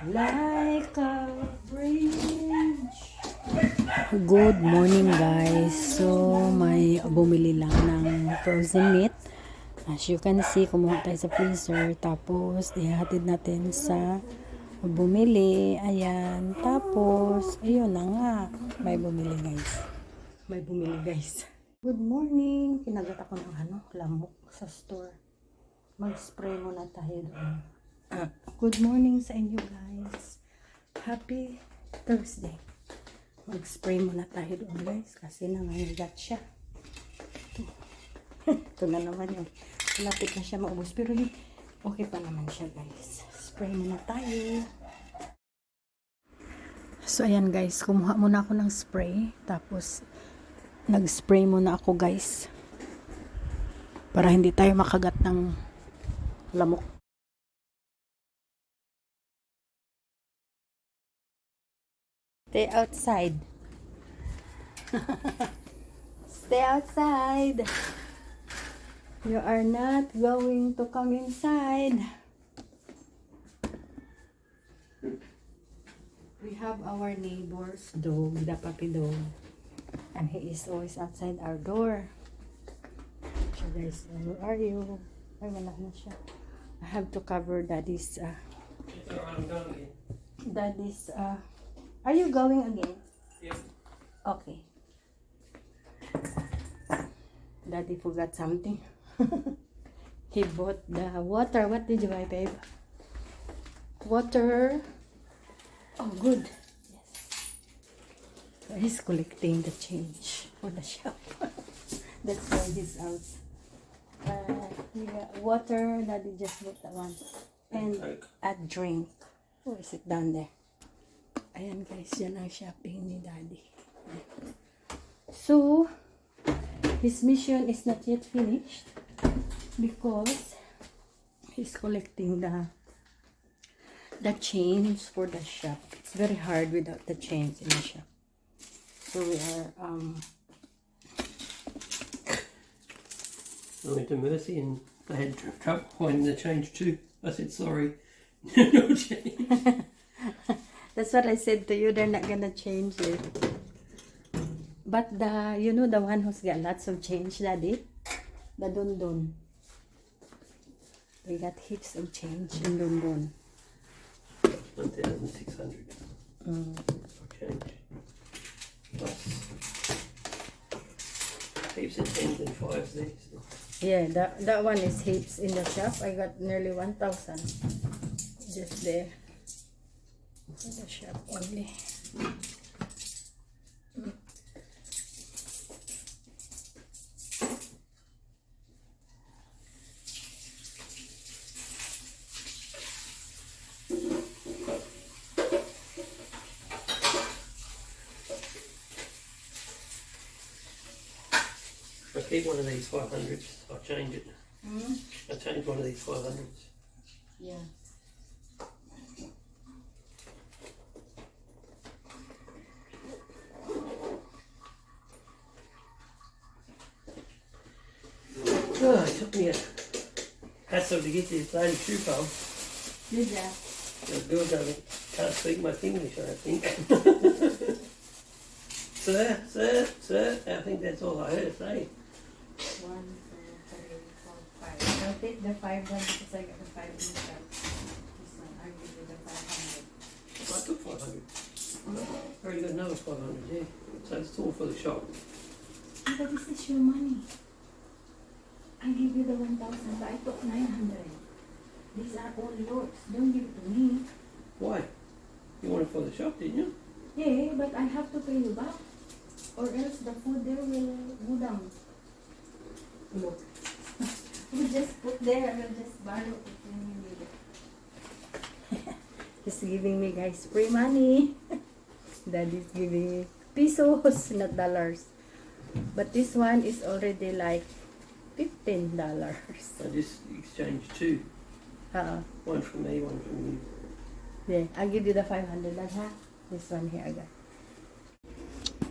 Like a bridge. Good morning guys. So may bumili lang ng frozen meat. As you can see, kumuha tayo sa freezer. Tapos ihatid natin sa bumili. Ayan. Tapos ayun na nga. May bumili guys. May bumili guys. Good morning. Kinagat ako ng lamok sa store. Mag-spray muna tayo doon. Good morning sa inyo guys. Happy Thursday. Mag-spray muna tayo doon guys kasi nangangagat siya. Ito na naman yun. Lapit na siya maubos pero okay pa naman siya guys. Spray muna tayo. So ayan guys, kumuha muna ako ng spray. Tapos nag-spray muna ako guys. Para hindi tayo makagat ng lamok. Stay outside. Stay outside. You are not going to come inside. We have our neighbor's dog, the puppy dog. And he is always outside our door. So guys, where are you? Ay, wala na siya. I have to cover daddy's are you going again? Yeah. Okay. Daddy forgot something. He bought the water. What did you buy, babe? Water. Oh, good. Yes. So he's collecting the change for the shop. That's why he's out. Yeah, water. Daddy just bought that one. And a drink. Oh, is it down there? Ayan guys, yan ang shopping ni Daddy. So, his mission is not yet finished because he's collecting the change for the shop. It's very hard without the change in the shop. So we are I went to Mercy and they had trouble finding the change too. I said sorry, no change. that's what I said to you, they're not gonna change it. But the one who's got lots of change, Daddy, the Dundun. They got heaps of change in Dundun. 1,600 change. Plus heaps of tens and fives there. So. Yeah, that one is heaps in the shop. I got nearly 1,000 just there. For the shop only. I keep one of these 500s. I'll change it. I'll change one of these 500s. Yeah. Oh, it took me a hassle to get this bloody shoe pole. Did ya? The girl can't speak much English, I think. Sir, I think that's all I heard say. 1, 2, 3, 4, 5. I'll take the 5 one because I got the 5 in the shop. This one, I'll give you the 500. I took 500. I already got another 500 there. So it's all for the shop. But this is your money. I give you the 1,000, but I took 900. These are all yours. Don't give it to me. Why? You wanted for the shop, didn't you? Yeah, but I have to pay you back. Or else the food there will go down. Look. We just put there. I will just borrow it when you need it. He's giving me guys free money. Daddy's giving me pesos, not dollars. But this one is already like $15. I just exchanged two. One from me, one from you. Yeah, I'll give you the 500 that, huh? This one here I got.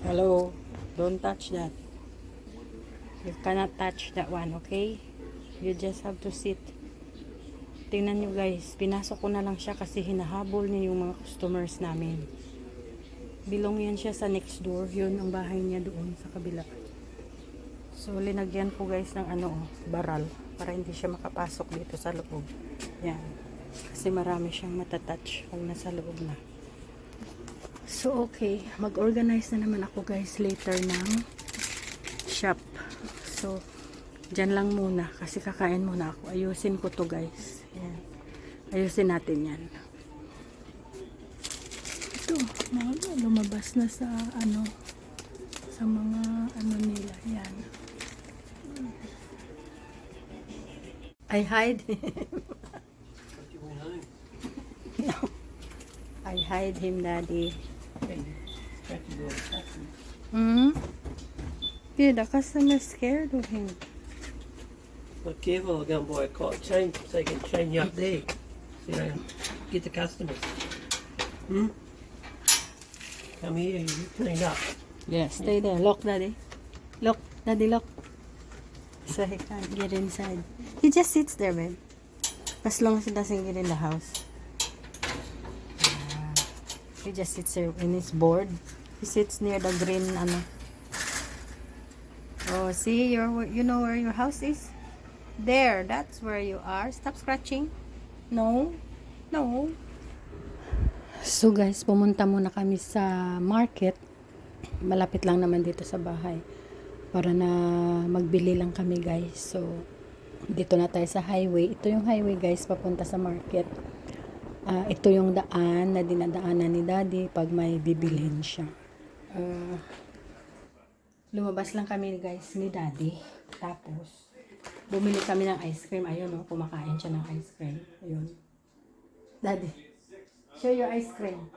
Hello, don't touch that. You cannot touch that one, okay? You just have to sit. Tingnan nyo guys, pinasok ko na lang siya kasi hinahabol niya yung mga customers namin. Bilong yan siya sa next door. Yun ang bahay niya doon sa kabila. So, linagyan ko guys ng baral para hindi siya makapasok dito sa loob. Yan. Kasi marami siyang matatouch kung nasa loob na. So, okay. Mag-organize na naman ako guys later ng shop. So, dyan lang muna kasi kakain muna ako. Ayusin ko to guys. Yan. Ayusin natin yan. Ito, mga lumabas na sa sa mga nila. Yan. I hide him. No. I hide him, Daddy. Yeah, the customer's scared of him. But careful, I'll go and buy a cotton chain so you can chain you up there. So you know, get the customers. Come here, you clean up. Yeah, stay there. Lock, Daddy. Lock, Daddy, lock. So he can't get inside. He just sits there, babe. As long as he doesn't get in the house. He just sits there and he's bored. He sits near the green, Oh, see, you know where your house is? There, that's where you are. Stop scratching. No. No. So guys, pumunta muna kami sa market. Malapit lang naman dito sa bahay. Para na magbili lang kami guys. So, dito na tayo sa highway. Ito yung highway guys, papunta sa market. Ito yung daan na dinadaanan ni Daddy pag may bibilhin siya. Lumabas lang kami guys ni Daddy. Tapos, bumili kami ng ice cream. Ayun kumakain siya ng ice cream. Ayun. Daddy, show your ice cream.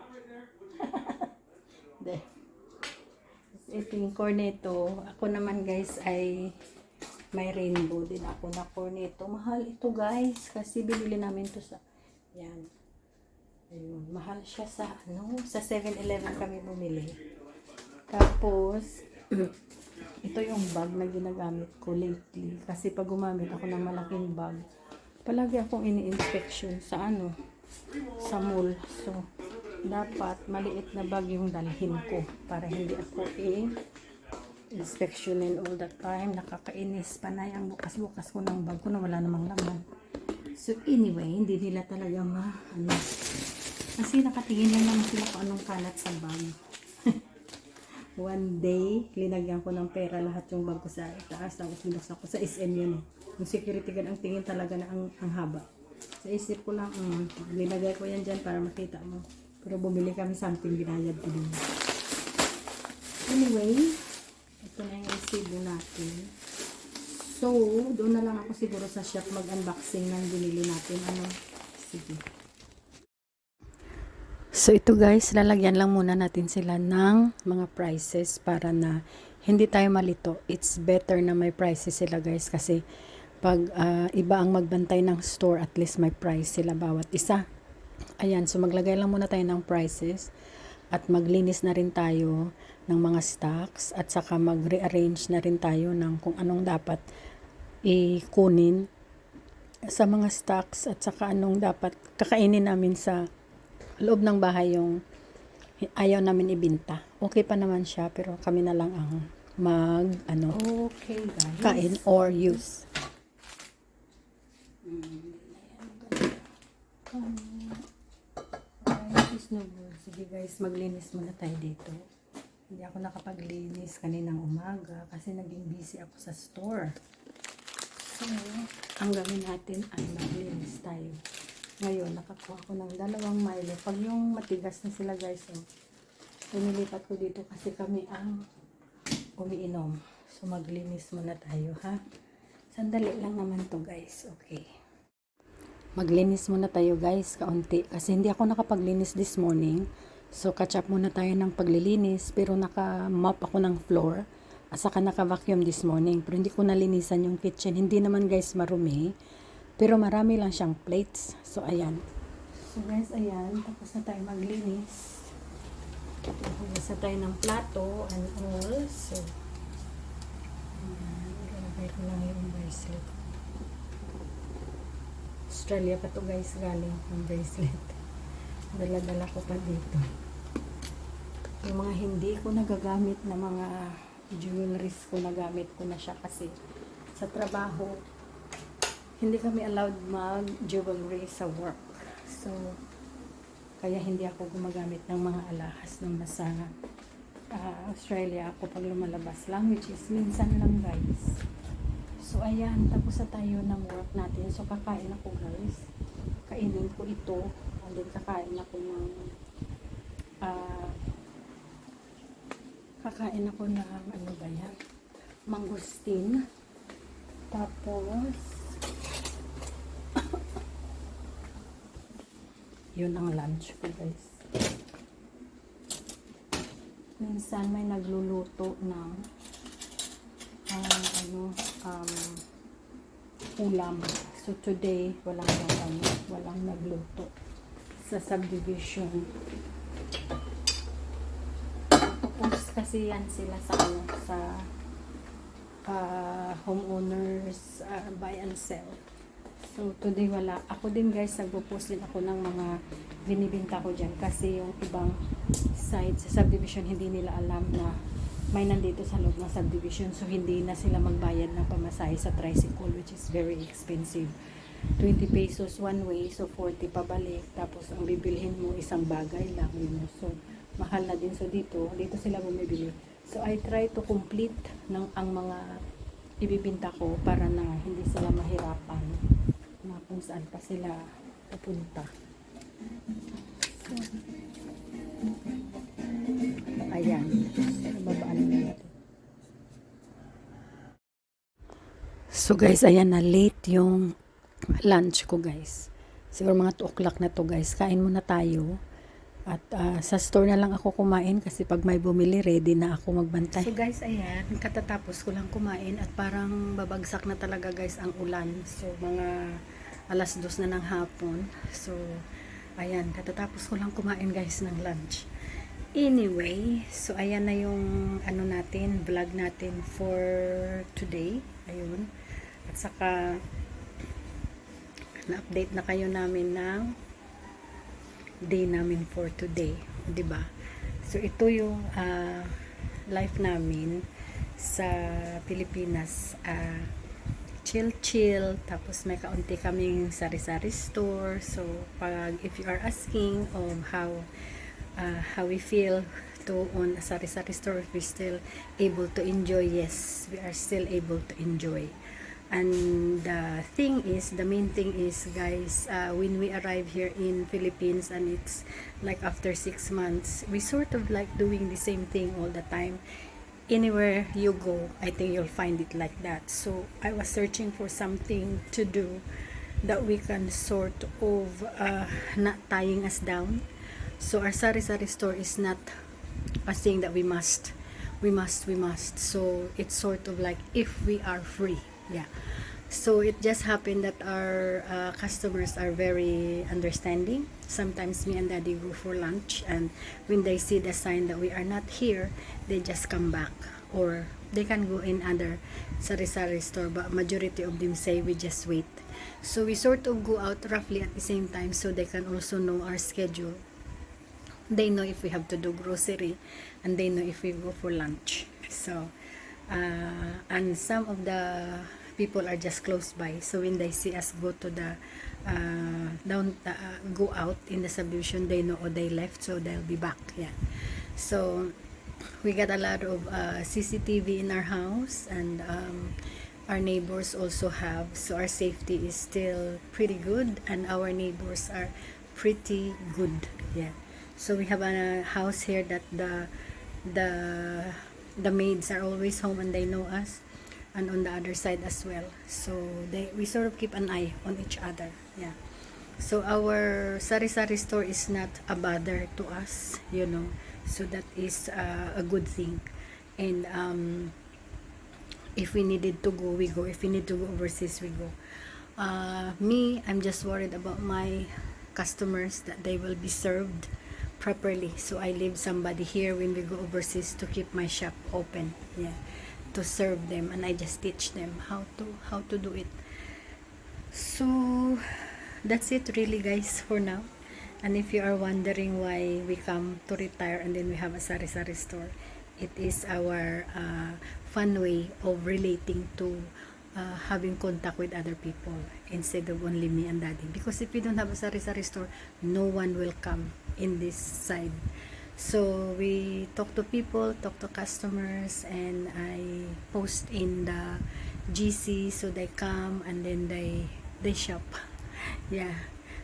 There. Ito yung cornetto. Ako naman guys ay may rainbow din ako na cornetto. Mahal ito guys. Kasi binili namin to sa yan. Ayun. Mahal siya sa sa 7-Eleven kami bumili. Tapos ito yung bag na ginagamit ko lately. Kasi pag gumamit ako ng malaking bag, palagi akong ini-inspection sa sa mall. So, dapat maliit na bag yung dalhin ko para hindi ako inspectionin all the time. Nakakainis. Panay ang bukas-bukas ko ng bag ko na wala namang laman. So, anyway, hindi nila talaga kasi nakatingin lang naman sila kung anong kalat sa bag. One day, linagyan ko ng pera lahat yung bag ko sa itaas. Tapos binuksan ko sa SM yun. Yung security guard ang tingin talaga na ang haba. Sa isip ko lang, linagay ko yan dyan para makita mo. Pero bumili kami something, binayad ko din. Anyway, ito na yung resibo natin. So, doon na lang ako siguro sa shop mag-unboxing ng binili natin. Sige. So, ito guys, lalagyan lang muna natin sila ng mga prices para na hindi tayo malito. It's better na may prices sila guys kasi pag iba ang magbantay ng store, at least may price sila bawat isa. Ayan, so maglagay lang muna tayo ng prices at maglinis na rin tayo ng mga stocks at saka mag-rearrange na rin tayo ng kung anong dapat ikunin sa mga stocks at saka anong dapat kakainin namin sa loob ng bahay yung ayaw namin ibinta. Okay pa naman siya pero kami na lang ang okay, guys. Kain or use. Sige guys, maglinis muna tayo dito. Hindi ako nakapaglinis kaninang umaga kasi naging busy ako sa store. So, ang gawin natin ay maglinis tayo. Ngayon, nakakuha ko ng 2 Milo. Pag yung matigas na sila guys, pinilipat ko dito kasi kami ang umiinom. So, maglinis muna tayo ha. Sandali lang naman to guys. Okay. Maglinis muna tayo guys, kaunti. Kasi hindi ako nakapaglinis this morning. So, catch up muna tayo ng paglilinis. Pero naka-mop ako ng floor. At saka naka-vacuum this morning. Pero hindi ko nalinisan yung kitchen. Hindi naman guys marumi. Pero marami lang siyang plates. So, ayan. So, guys, ayan. Tapos na tayo maglinis. Tapos na tayo ng plato and all. So, ayan. Ilalagay ko lang yung bracelet. Australia pa to guys, galing ng bracelet. Dala-dala ko pa dito. Yung mga hindi ko nagagamit na mga jewelries ko, nagamit ko na siya kasi sa trabaho, hindi kami allowed mag-jewelry sa work. So, kaya hindi ako gumagamit ng mga alahas nung nasa Australia ako pag lumalabas lang, which is minsan lang guys. So, ayan, tapos na tayo ng work natin. So, kakain ako guys. Kainin ko ito. And then, kakain ako ng ano ba yan? Mangustin. Tapos, yun ang lunch ko guys. Minsan may nagluluto ng ulam. So today, walang nagluto sa subdivision. Tapos kasi yan sila sa homeowners buy and sell. So today wala. Ako din guys, nagpo-post din ako ng mga binibenta ko dyan kasi yung ibang sites sa subdivision hindi nila alam na may nandito sa loob ng subdivision, so hindi na sila magbayad ng pamasahe sa tricycle, which is very expensive. 20 pesos one way, so 40 pabalik, tapos ang bibilhin mo isang bagay lang, so mahal na din. So dito sila bumibili. So I try to complete ang mga ibibinta ko para na hindi sila mahirapan na kung saan pa sila pupunta. So, ayan. Babaan na natin. So guys, ayan na, late yung lunch ko guys. Siguro mga 2 o'clock na to guys. Kain muna tayo. At sa store na lang ako kumain kasi pag may bumili, ready na ako magbantay. So guys, ayan. Katatapos ko lang kumain at parang babagsak na talaga guys ang ulan. So mga 2:00 na ng hapon. So ayan, katatapos ko lang kumain guys ng lunch. Anyway, so ayan na yung vlog natin for today. Ayun. At saka na-update na kayo namin ng day namin for today, 'di ba? So ito yung life namin sa Pilipinas. Chill, tapos may kaunti kaming sari-sari store. So pag if you are asking how we feel to own a sari-sari store, if we're still able to enjoy, yes, we are still able to enjoy. And the main thing is guys, when we arrive here in Philippines and it's like after 6 months, we sort of like doing the same thing all the time. Anywhere you go, I think you'll find it like that. So I was searching for something to do that we can sort of not tying us down. So our sari-sari store is not a thing that we must. So it's sort of like if we are free. Yeah. So it just happened that our customers are very understanding. Sometimes me and Daddy go for lunch, and when they see the sign that we are not here, they just come back, or they can go in other sari-sari store, but majority of them say we just wait. So we sort of go out roughly at the same time so they can also know our schedule. They know if we have to do grocery, and they know if we go for lunch. So and some of the people are just close by, so when they see us go to the go out in the subdivision, they know, they left, so they'll be back. Yeah. So we got a lot of CCTV in our house, and our neighbors also have, so our safety is still pretty good, and our neighbors are pretty good. Yeah. So we have a house here that the maids are always home and they know us, and on the other side as well. So we sort of keep an eye on each other. Yeah. So our sari-sari store is not a bother to us, so that is a good thing. And if we needed to go, we go. If we need to go overseas, we go. Me, I'm just worried about my customers, that they will be served properly. So I leave somebody here when we go overseas to keep my shop open. Yeah. To serve them, and I just teach them how to do it. So that's it really guys for now. And if you are wondering why we come to retire and then we have a sari-sari store, it is our fun way of relating to having contact with other people instead of only me and daddy. Because if we don't have a sari-sari store, no one will come in this side. So we talk to people, talk to customers, and I post in the GC so they come and then they shop. Yeah,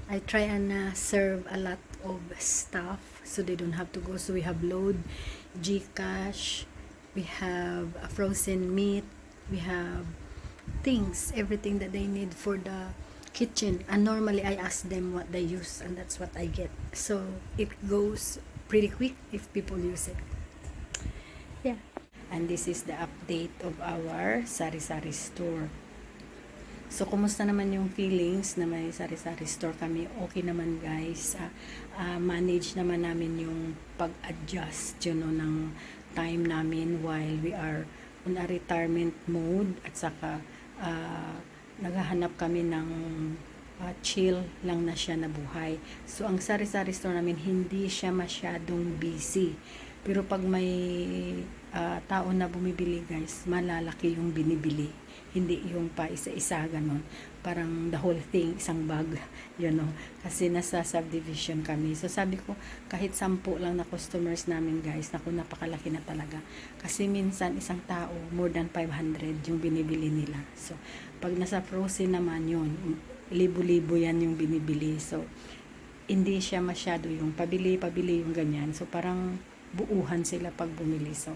I try and serve a lot of stuff so they don't have to go. So we have load, Gcash, we have a frozen meat, we have things, everything that they need for the kitchen. And normally I ask them what they use, and that's what I get. So it goes pretty quick if people use it. Yeah. And this is the update of our sari-sari store. So, kumusta naman yung feelings na may sari-sari store kami? Okay naman guys. Manage naman namin yung pag-adjust ng time namin while we are on a retirement mode, at saka naghahanap kami ng chill lang na siya na buhay. So, ang sari-sari store namin, hindi siya masyadong busy. Pero pag may tao na bumibili guys, malalaki yung binibili. Hindi yung pa isa-isa ganon. Parang the whole thing, isang bag. Kasi nasa subdivision kami. So sabi ko, kahit 10 lang na customers namin guys, naku, napakalaki na talaga. Kasi minsan isang tao, more than 500 yung binibili nila. So pag nasa frozen naman yun, libo-libo yan yung binibili. So hindi siya masyado yung pabili yung ganyan. So parang buuhan sila pag bumili. So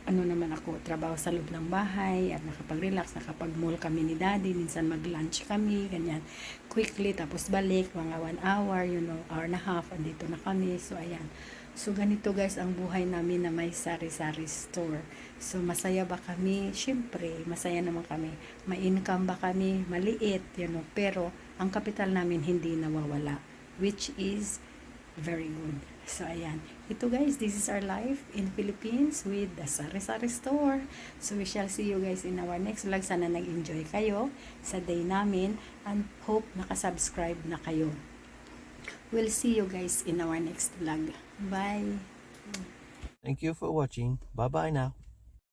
naman ako, trabaho sa loob ng bahay at nakapag-relax, nakapag-mall kami ni daddy, minsan mag-lunch kami, ganyan, quickly, tapos balik, mga 1 hour, hour and a half, andito na kami. So ayan, so ganito guys ang buhay namin na may sari-sari store. So masaya ba kami? Syempre, masaya naman kami. May income ba kami? Maliit, pero ang kapital namin hindi nawawala, which is very good. So ayan, ito guys, this is our life in Philippines with the sari-sari store. So we shall see you guys in our next vlog. Sana nag-enjoy kayo sa day namin and hope nakasubscribe na kayo. We'll see you guys in our next vlog. Bye! Thank you for watching. Bye-bye now.